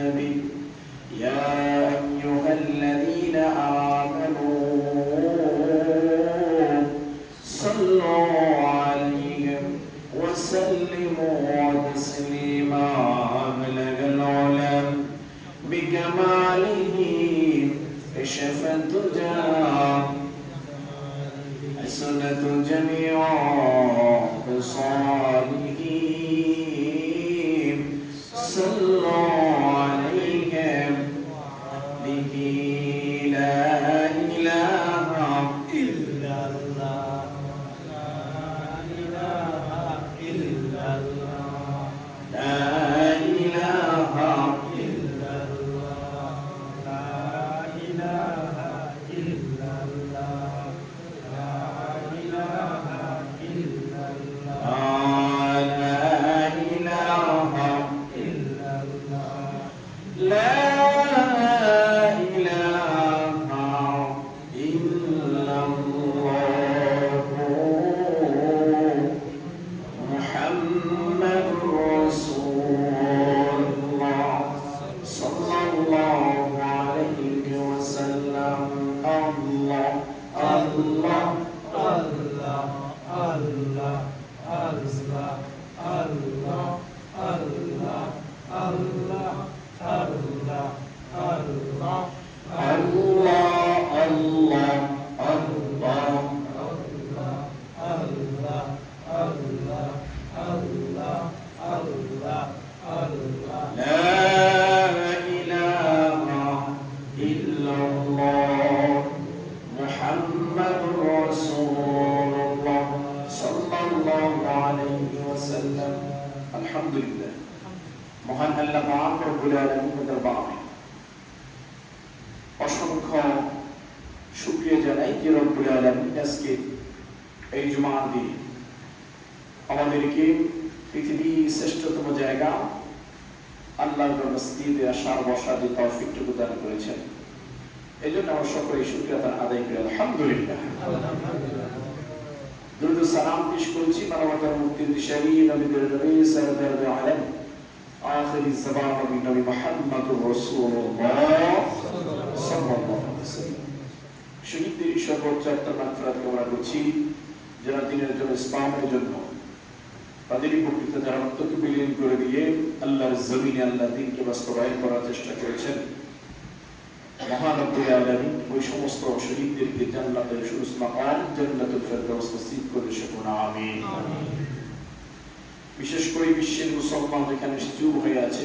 النبي يا أيها الذين آمنوا صلوا عليه وسلموا تسليما بلغ العلا بكماله كشف الدجى حسنت جميع خصاله صلوا عليهم به لا إله إلا الله لا إله إلا الله لا إله إلا الله لا إله إلا الله لا إله إلا الله لا আলহামদুলিল্লাহ মহান আল্লাহ পাক রব্বুল আলামিনের দরবারে অসংখ্য শুকরিয়া জানাই যে রব্বুল আলামিন আজকে এই জুমার দিনে আমাদেরকে পৃথিবীর শ্রেষ্ঠতম জায়গা আল্লাহর মসজিদে আসার বসার যে তৌফিকটুকু দান করেছেন এই জন্য আমরা সকলেই শুকরিয়া আদায় করি আলহামদুলিল্লাহ। দুরূদ সালাম পেশ করছি মানবতার মুক্তির দিশারি নবীদের নবী সরদার আলম আখিরি জামান নবী মুহাম্মদুর রাসূলুল্লাহ সাল্লাল্লাহু আলাইহি ওয়াসাল্লাম। শহীদদের সর্বোচ্চ মাগফিরাত কামনা করছি যারা দিনের জন্য ইসলামের জন্য তাদের উপকৃত যারা রক্তকে বিলীন করে দিয়ে আল্লাহর জমিনে আল্লাহর দ্বীনকে বাস্তবায়ন করার চেষ্টা করেছেন। মহান রব্বুল আলামিন ওই সমস্ত শহীদদেরকে জান্নাতের সুউচ্চ মাকাম জান্নাতুল ফেরদাউস নসিব করে সকল আমিন। বিশেষ করে বিশ্বের মুসলমান যেখানে সজীব হয়ে আছে